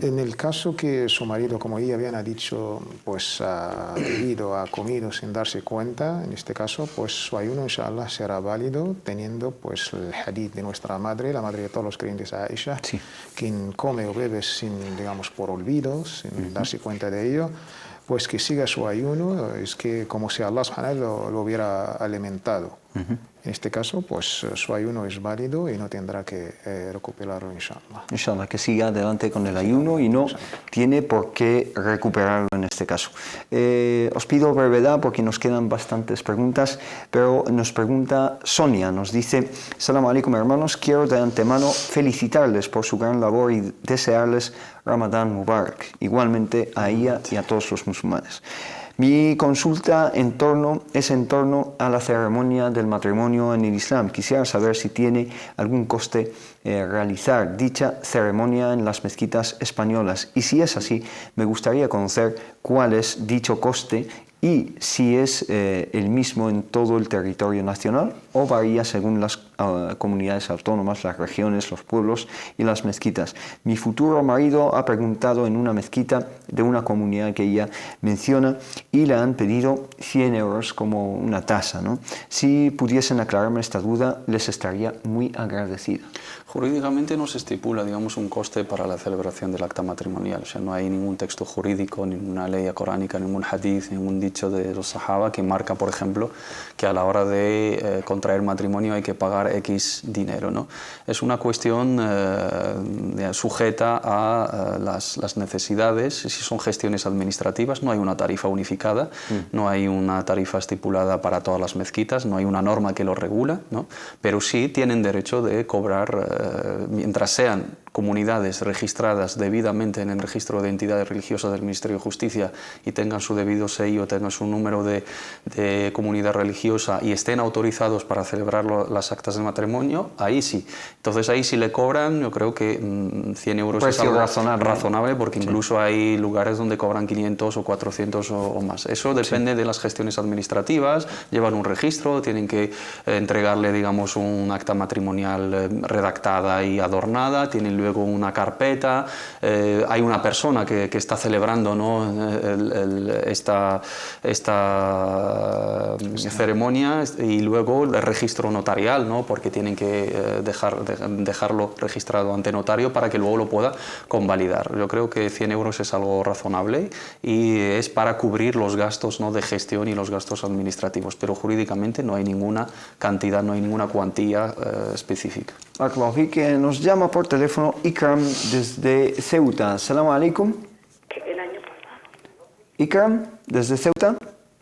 En el caso que su marido, como ella bien ha dicho, pues ha bebido, ha comido sin darse cuenta, en este caso, pues su ayuno, inshallah, será válido, teniendo pues el hadith de nuestra madre, la madre de todos los creyentes, Aisha, Sí. quien come o bebe sin, digamos, por olvido, sin darse cuenta de ello, pues que siga su ayuno, es que como si Allah subhanahu lo hubiera alimentado. En este caso, pues su ayuno es válido y no tendrá que recuperarlo, inshallah. Inshallah, que siga adelante con el ayuno y no tiene por qué recuperarlo en este caso. Os pido brevedad porque nos quedan bastantes preguntas, pero nos pregunta Sonia, nos dice: Salam alaikum hermanos, quiero de antemano felicitarles por su gran labor y desearles Ramadán Mubarak, igualmente a ella y a todos los musulmanes. Mi consulta es en torno a la ceremonia del matrimonio en el Islam. Quisiera saber si tiene algún coste realizar dicha ceremonia en las mezquitas españolas, y si es así, me gustaría conocer cuál es dicho coste y si es el mismo en todo el territorio nacional o varía según las comunidades autónomas, las regiones, los pueblos y las mezquitas. Mi futuro marido ha preguntado en una mezquita de una comunidad que ella menciona y le han pedido 100 euros como una tasa, ¿no? Si pudiesen aclararme esta duda, les estaría muy agradecido. Jurídicamente no se estipula, digamos, un coste para la celebración del acta matrimonial. O sea, no hay ningún texto jurídico, ninguna ley coránica, ningún hadith, ningún dicho de los sahaba que marca, por ejemplo, que a la hora de contraer matrimonio hay que pagar X dinero, ¿no? Es una cuestión sujeta a las necesidades. Si son gestiones administrativas, no hay una tarifa unificada, no hay una tarifa estipulada para todas las mezquitas, no hay una norma que lo regula, ¿no? Pero sí tienen derecho de cobrar mientras sean comunidades registradas debidamente en el registro de entidades religiosas del Ministerio de Justicia y tengan su debido sello, tengan su número de comunidad religiosa y estén autorizados para celebrar las actas de matrimonio, ahí sí. Entonces ahí sí le cobran, yo creo que 100 euros es algo razonable, porque incluso hay lugares donde cobran 500 o 400 o más. Eso depende de las gestiones administrativas, llevan un registro, tienen que entregarle, digamos, un acta matrimonial redactada y adornada, tienen luego una carpeta, hay una persona que está celebrando, ¿no?, esta ceremonia, y luego el registro notarial, ¿no?, porque tienen que dejarlo registrado ante notario para que luego lo pueda convalidar. Yo creo que 100 euros es algo razonable y es para cubrir los gastos, ¿no?, de gestión y los gastos administrativos, pero jurídicamente no hay ninguna cantidad, no hay ninguna cuantía específica. Que nos llama por teléfono Ikram desde Ceuta. Salam alaikum. El año pasado. Ikram, desde Ceuta.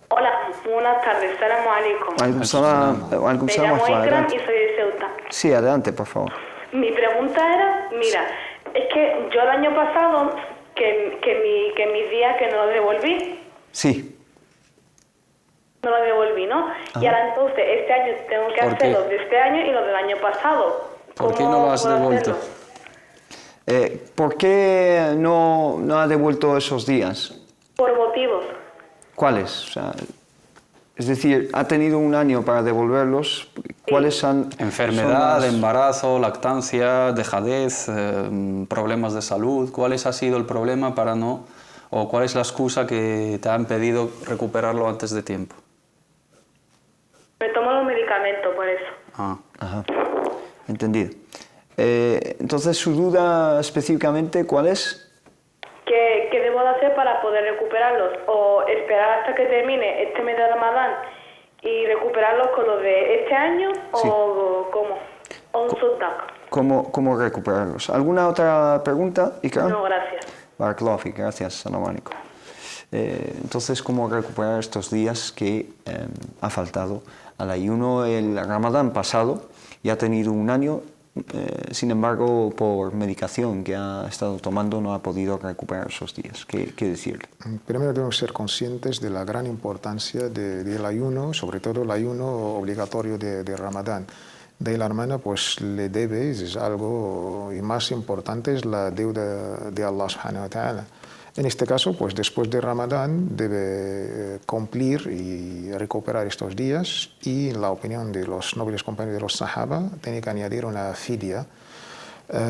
Hola, buenas tardes. Salam alaikum. Alaikum salam. Alaikum Me salam. llamo Ikram Adelante. y soy de Ceuta. Sí, adelante, por favor. Mi pregunta era, mira, es que yo el año pasado, que mi día que no lo devolví, Sí. ¿no? Y ahora entonces, este año tengo que ¿Por hacer qué? los de este año y los del año pasado. ¿Por qué ¿Cómo no lo has puedo devuelto? hacerlo? ¿Por qué no ha devuelto esos días? Por motivos. ¿Cuáles? O sea, Es decir, ha tenido un año para devolverlos. ¿Cuáles son? Enfermedad, son las- embarazo, lactancia, dejadez, problemas de salud. ¿Cuál ha sido el problema para no, o cuál es la excusa que te ha impedido recuperarlo antes de tiempo? Me tomo los medicamentos por eso. Ah. Ajá, entendido. Entonces, ¿su duda específicamente cuál es? ¿Qué debo de hacer para poder recuperarlos? ¿O esperar hasta que termine este mes de Ramadán y recuperarlos con los de este año? Sí. ¿O cómo? ¿O un suddak? ¿Cómo recuperarlos? ¿Alguna otra pregunta, Ikram? No, gracias. Barakallahu fik, gracias, salam alaikum. Entonces, ¿cómo recuperar estos días que ha faltado al ayuno? El Ramadán pasado ya ha tenido un año, sin embargo, por medicación que ha estado tomando no ha podido recuperar esos días. ¿Qué decirle? Primero debemos ser conscientes de la gran importancia del ayuno, sobre todo el ayuno obligatorio de Ramadán. De la hermana, pues le debe, es algo, y más importante es la deuda de Allah subhanahu wa ta'ala. En este caso, pues después de Ramadán debe cumplir y recuperar estos días, y en la opinión de los nobles compañeros de los Sahaba, tiene que añadir una fidia.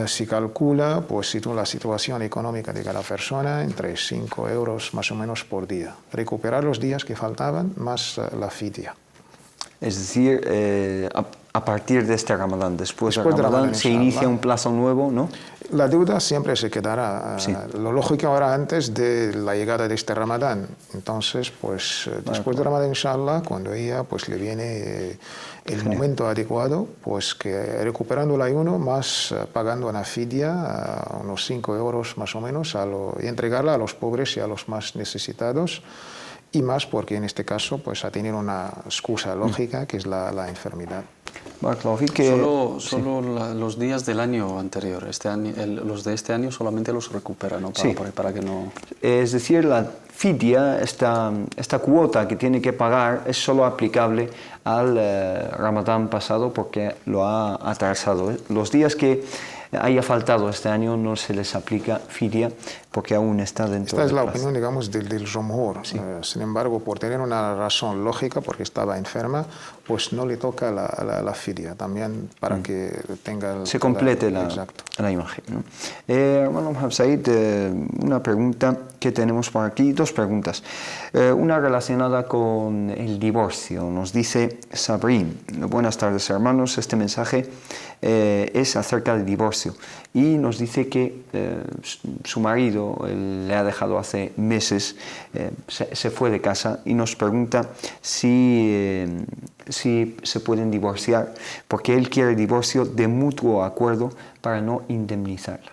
Si calcula, pues según la situación económica de cada persona, entre 5 euros más o menos por día. Recuperar los días que faltaban más la fidia. Es decir, a partir de este Ramadán, después de Después de Ramadán, Ramadán, se inshallah. inicia un plazo nuevo, ¿no? La deuda siempre se quedará. Sí. Lo lógico ahora antes de la llegada de este Ramadán. Entonces, pues después de Ramadán, inshallah, cuando ella pues le viene el momento adecuado, pues que recuperando el ayuno, más pagando una fidia, unos 5 euros más o menos, y entregarla a los pobres y a los más necesitados. Y más porque en este caso pues ha tenido una excusa lógica, que es la enfermedad. Barakallahu fik, que- Solo los días del año anterior. Este año, los de este año solamente los recupera, ¿no? Sí. Para que no... Es decir, la fidia, esta cuota que tiene que pagar, es solo aplicable al Ramadán pasado porque lo ha atrasado. Los días que haya faltado este año no se les aplica fidia porque aún está dentro Esta es del la plazo. opinión, digamos, del Jumhur. Sin embargo, por tener una razón lógica, porque estaba enferma, pues no le toca la fidia, también para que tenga... Se complete Exacto. la imagen, ¿no? Hermano Mohamed Said, una pregunta que tenemos por aquí, dos preguntas. Una relacionada con el divorcio. Nos dice Sabrin: buenas tardes, hermanos, este mensaje es acerca del divorcio. Y nos dice que su marido le ha dejado hace meses, se fue de casa, y nos pregunta si se pueden divorciar, porque él quiere divorcio de mutuo acuerdo para no indemnizarla.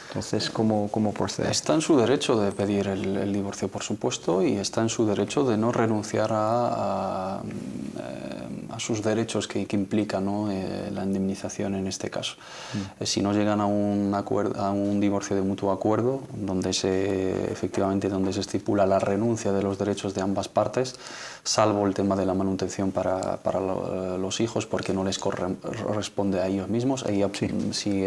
Entonces, ¿cómo proceder? Está en su derecho de pedir el divorcio, por supuesto, y está en su derecho de no renunciar a sus derechos que implica, ¿no? La indemnización en este caso. Si no llegan a un divorcio de mutuo acuerdo, donde efectivamente donde se estipula la renuncia de los derechos de ambas partes, salvo el tema de la manutención para los hijos, porque no les corresponde a ellos mismos. Si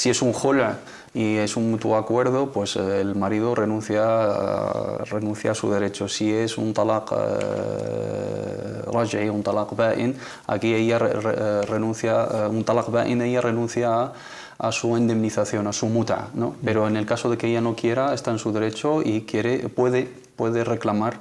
es un hola y es un mutuo acuerdo, pues el marido renuncia a su derecho. Si es un talaq raj'i, un talaq ba'in, aquí ella renuncia, un talaq ba'in, ella renuncia a su indemnización, a su muta, ¿no? Pero en el caso de que ella no quiera, está en su derecho y puede reclamar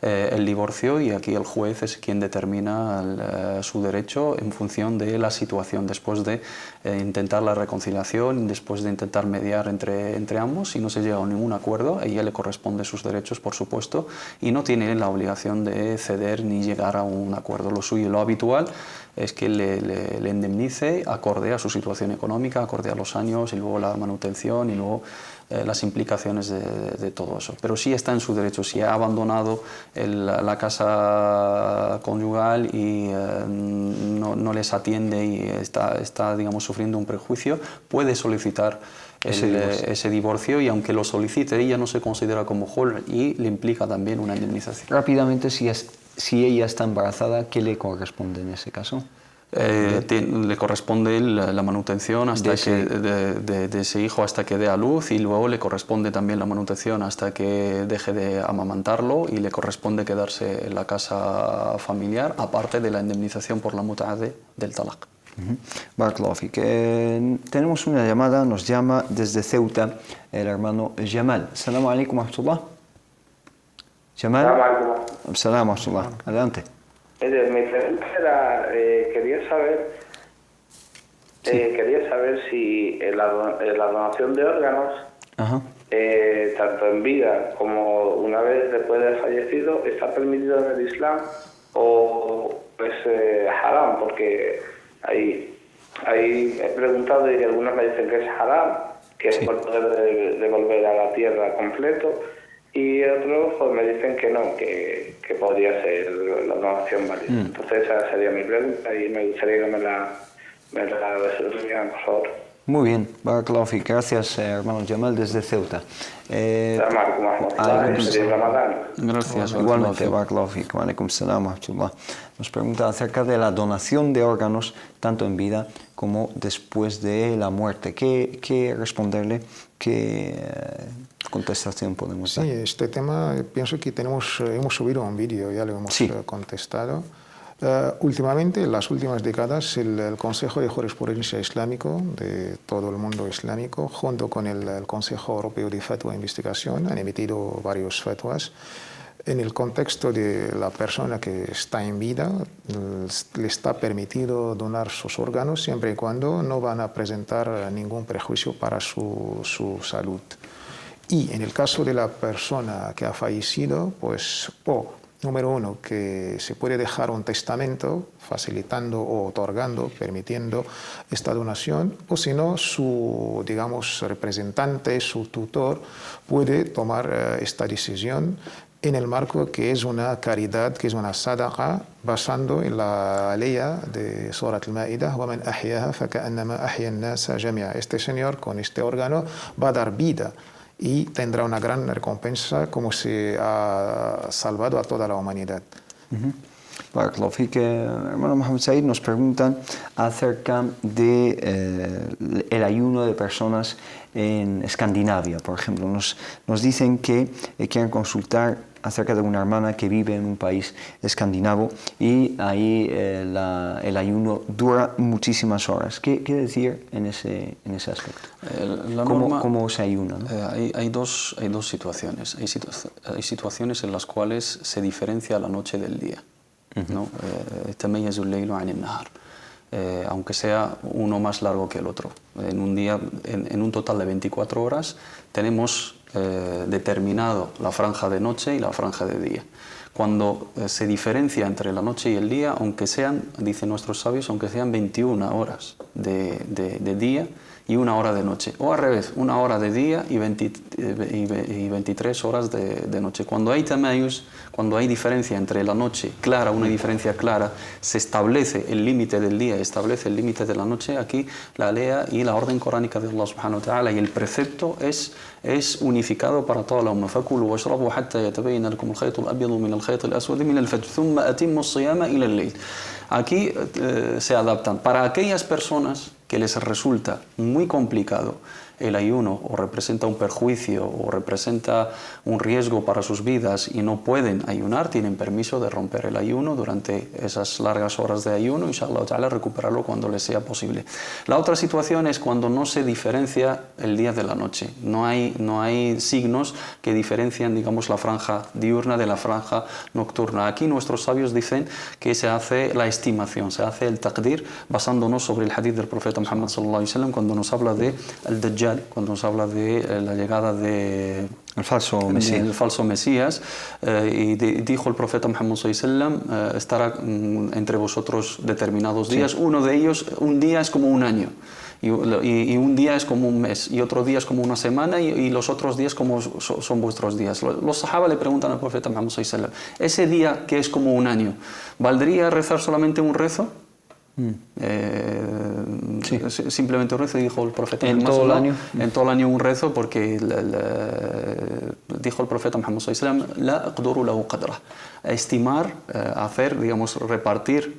el divorcio, y aquí el juez es quien determina su derecho en función de la situación, después de intentar la reconciliación, después de intentar mediar entre ambos. Si no se llega a ningún acuerdo, a ella le corresponde sus derechos, por supuesto, y no tiene la obligación de ceder ni llegar a un acuerdo. Lo suyo, lo habitual, es que le indemnice acorde a su situación económica, acorde a los años, y luego la manutención, y luego las implicaciones de todo eso. Pero sí está en su derecho. Si ha abandonado la casa conyugal y no les atiende y está digamos, sufriendo un prejuicio, puede solicitar ese divorcio, y aunque lo solicite, ella no se considera como hol y le implica también una indemnización. Rápidamente, si ella está embarazada, ¿qué le corresponde en ese caso? Le corresponde la manutención hasta de ese hijo hasta que dé a luz, y luego le corresponde también la manutención hasta que deje de amamantarlo, y le corresponde quedarse en la casa familiar, aparte de la indemnización por la mut'a del talaq. Barakallahu fik. Tenemos una llamada, nos llama desde Ceuta el hermano Jamal. Assalamu alaikum wa rahmatullah. Jamal. Assalamu alaikum wa rahmatullah. Adelante. Mi pregunta era, quería saber si la donación de órganos, tanto en vida como una vez después de fallecido, está permitido en el Islam o es haram, porque he preguntado y algunos me dicen que es haram, que es por poder devolver a la tierra completo, y otros pues me dicen que no, que podría ser la donación válida. Entonces esa sería mi pregunta y me gustaría que me la resolvieran, por favor. Muy bien, Barakallahu fik. Gracias, hermano Jamal, desde Ceuta. Gracias. Igualmente, Barakallahu fik. Wa alaikum salam wa rahmatullah. Nos pregunta acerca de la donación de órganos, tanto en vida como después de la muerte. ¿Qué responderle? ¿Qué contestación podemos dar? Sí, este tema pienso que hemos subido un vídeo, ya lo hemos contestado. Últimamente, en las últimas décadas, el Consejo de Jurisprudencia Islámico de todo el mundo islámico, junto con el Consejo Europeo de Fatwa e Investigación, han emitido varios fatwas. En el contexto de la persona que está en vida, le está permitido donar sus órganos siempre y cuando no van a presentar ningún prejuicio para su salud. Y en el caso de la persona que ha fallecido, pues número uno, que se puede dejar un testamento facilitando o otorgando, permitiendo esta donación, o si no, su, digamos, representante, su tutor, puede tomar esta decisión en el marco que es una caridad, que es una sadaqa, basando en la ley de Surat al-Ma'idah, وَمَنْ أَحْيَاهَا فَكَأَنَّمَا أَحْيَا النَّاسَ جَمِيعًا. Este señor, con este órgano, va a dar vida y tendrá una gran recompensa, como se ha salvado a toda la humanidad. Barakallahu fik. Hermano Mohamed Said, nos preguntan acerca de el ayuno de personas en Escandinavia, por ejemplo. Nos dicen que quieren consultar acerca de una hermana que vive en un país escandinavo y ahí el ayuno dura muchísimas horas. ¿Qué decir en ese aspecto? ¿Cómo se ayuna? ¿No? Hay dos situaciones. Hay situaciones en las cuales se diferencia la noche del día, ¿no? Aunque sea uno más largo que el otro. En un día, en un total de 24 horas, tenemos determinado la franja de noche y la franja de día. Cuando se diferencia entre la noche y el día, aunque sean, dicen nuestros sabios, aunque sean 21 horas de día y 1 hora de noche, o al revés, 1 hora de día y 23 horas de noche. Cuando hay tamayus, cuando hay diferencia entre la noche clara, una diferencia clara, se establece el límite del día, establece el límite de la noche. Aquí la lea y la orden coránica de Allah subhanahu wa ta'ala y el precepto es unificado para toda la umma. فَكُلُوا وَاشْرَبُوا حَتَّى يَتَبَيَّنَ لَكُمُ الْخَيْطُ الْأَبْيَضُ مِنَ الْخَيْطِ الْأَسْوَدِ مِنَ الْفَجْرِ ثُمَّ أَتِمُّوا الصِّيَامَ إِلَى اللَّيْلِ. Aquí se adaptan. Para aquellas personas que les resulta muy complicado el ayuno, o representa un perjuicio, o representa un riesgo para sus vidas y no pueden ayunar, tienen permiso de romper el ayuno durante esas largas horas de ayuno, inshallah ta'ala, recuperarlo cuando les sea posible. La otra situación es cuando no se diferencia el día de la noche. No hay signos que diferencian, digamos, la franja diurna de la franja nocturna. Aquí nuestros sabios dicen que se hace la estimación, se hace el taqdir, basándonos sobre el hadith del profeta Muhammad sallallahu alaihi wasallam, cuando nos habla de al-Dajjal, cuando nos habla de la llegada de el falso Mesías, y dijo el profeta Muhammad sallallahu alaihi wasallam, estará entre vosotros determinados días. Uno de ellos, un día es como un año, y un día es como un mes, y otro día es como una semana, y los otros días como son vuestros días. Los sahaba le preguntan al profeta Muhammad sallallahu alaihi wasallam, ese día que es como un año, ¿valdría rezar solamente un rezo? Simplemente un rezo, dijo el profeta. ¿En todo el año? En todo el año un rezo, porque dijo el profeta Muhammad sallallahu alaihi wasallam, la aqduru lahu qadra, estimar, hacer, digamos, repartir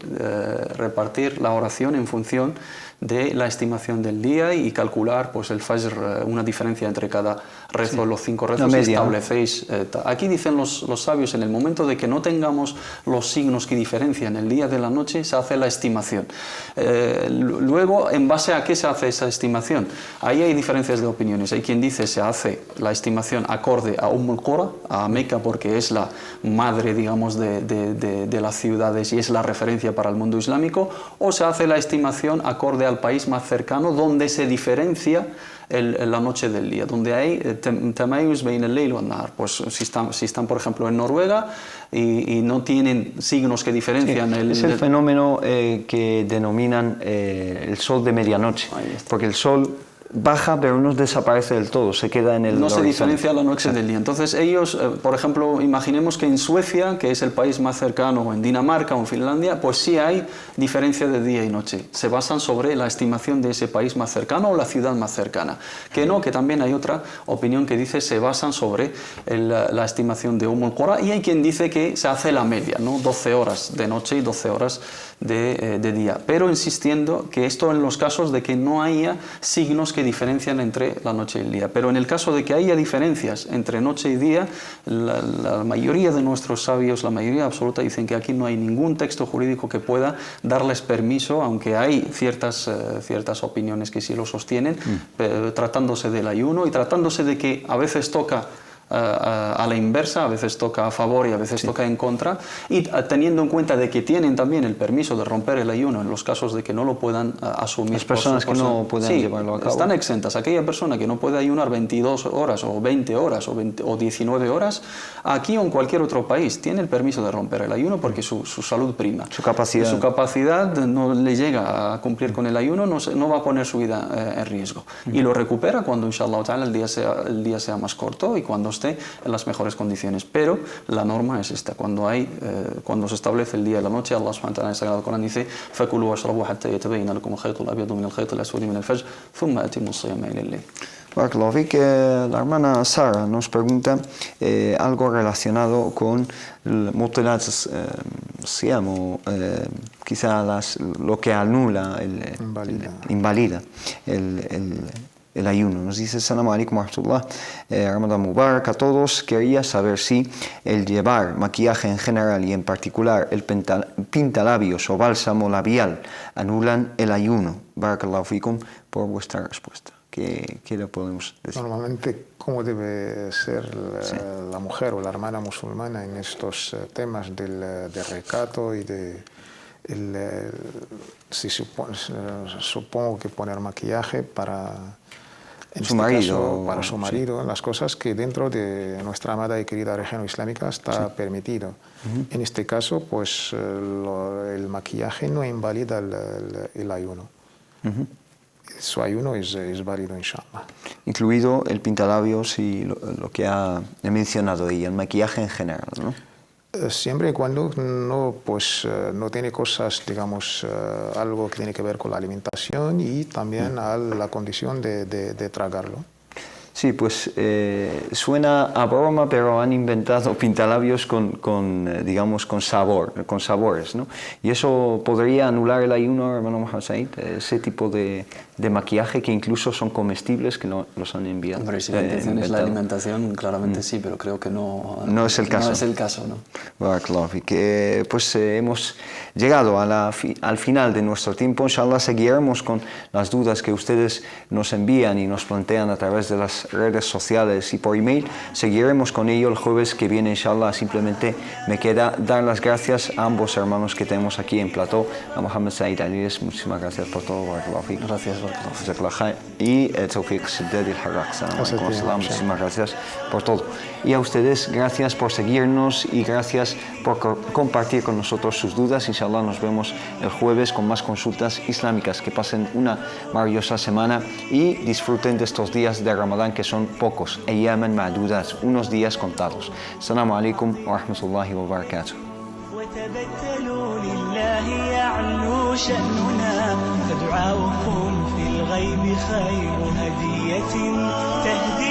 la oración en función de la estimación del día y calcular pues el fajr, una diferencia entre cada rezo, los 5 rezos, y establecéis. Aquí dicen los sabios, en el momento de que no tengamos los signos que diferencian el día de la noche, se hace la estimación. Luego, ¿en base a qué se hace esa estimación? Ahí hay diferencias de opiniones. Hay quien dice se hace la estimación acorde a Qura, a Meca, porque es la madre, digamos, de las ciudades y es la referencia para el mundo islámico, o se hace la estimación acorde al país más cercano donde se diferencia la noche del día, donde hay tamayuz bain al-layl wa an-nahar. Pues si están, por ejemplo, en Noruega y no tienen signos que diferencian es el fenómeno que denominan el sol de medianoche, porque el sol baja pero no desaparece del todo, se queda en el no horizonte. Se diferencia la noche del día. Entonces ellos, por ejemplo, imaginemos que en Suecia, que es el país más cercano, o en Dinamarca o en Finlandia, pues sí hay diferencia de día y noche. Se basan sobre la estimación de ese país más cercano o la ciudad más cercana. Que no, que también hay otra opinión que dice se basan sobre la estimación de Qura, y hay quien dice que se hace la media, ¿no? 12 horas de noche y 12 horas de día. Pero insistiendo que esto en los casos de que no haya signos que diferencian entre la noche y el día. Pero en el caso de que haya diferencias entre noche y día, la mayoría de nuestros sabios, la mayoría absoluta, dicen que aquí no hay ningún texto jurídico que pueda darles permiso, aunque hay ciertas opiniones que sí lo sostienen, tratándose del ayuno y tratándose de que a veces toca a la inversa, a veces toca a favor y a veces toca en contra, y teniendo en cuenta de que tienen también el permiso de romper el ayuno en los casos de que no lo puedan asumir. Las personas que no puedan llevarlo a cabo están exentas. Aquella persona que no puede ayunar 22 horas o 20 horas o 19 horas, aquí o en cualquier otro país tiene el permiso de romper el ayuno porque su salud prima. Su capacidad no le llega a cumplir con el ayuno, no va a poner su vida en riesgo. Y lo recupera cuando, inshallah ta'ala, el día sea más corto y cuando esté en las mejores condiciones. Pero la norma es esta: cuando se establece el día y la noche, Allah subhanahu wa ta'ala en el Sagrado Corán dice: فَكُلُوا وَاشْرَبُوا حَتَّى يَتَبَيَّنَ لَكُمُ الْخَيْطُ الْأَبْيَضُ مِنَ الْخَيْطِ الْأَسْوَدِ مِنَ الْفَجْرِ ثُمَّ أَتِمُّوا الصِّيَامَ إِلَى اللَّيْلِ. Barakallahu, la hermana Sara nos pregunta algo relacionado con mutilat siyam, o quizá lo que anula, invalida el ayuno. Nos dice: Assalamu alaikum wa rahmatullah, Ramadan Mubarak a todos. Quería saber si el llevar maquillaje en general y en particular el pintalabios o bálsamo labial anulan el ayuno. Barakallahu fikum por vuestra respuesta. ¿Qué le podemos decir? Normalmente, ¿cómo debe ser la mujer o la hermana musulmana en estos temas del recato y supongo que poner maquillaje para su marido, para su marido, las cosas que dentro de nuestra amada y querida región islámica está permitido. En este caso, pues el maquillaje no invalida el ayuno. Su ayuno es válido, inshallah. Incluido el pintalabios y lo que ha mencionado ella, el maquillaje en general, ¿no? Siempre y cuando no tiene cosas, digamos, algo que tiene que ver con la alimentación y también a la condición de tragarlo. Sí, pues suena a broma, pero han inventado pintalabios digamos, con sabores, ¿no? Y eso podría anular el ayuno, hermano Mohamed Said, ese tipo de maquillaje que incluso son comestibles, que los han enviado. Hombre, si la intención es la alimentación, claramente sí, pero creo que no es el caso. No es el caso, ¿no? Barakallahu, que pues hemos llegado al final de nuestro tiempo. Inshallah seguiremos con las dudas que ustedes nos envían y nos plantean a través de las redes sociales y por email. Seguiremos con ello el jueves que viene, inshallah. Simplemente me queda dar las gracias a ambos hermanos que tenemos aquí en plató, a Mohamed Said Alies. Muchísimas gracias por todo. Gracias. Y Tawfiq Siddad al-Harraq. Muchísimas gracias por todo. Y a ustedes, gracias por seguirnos y gracias por compartir con nosotros sus dudas. Inshallah nos vemos el jueves con más consultas islámicas. Que pasen una maravillosa semana y disfruten de estos días de Ramadán, que son pocos, ayyaman ma'dudat, unos días contados. Assalamu alaikum wa rahmatullahi wa barakatuh. وتبتلوا لله يعلو شأننا فدعاؤكم في الغيب خير هدية تهدي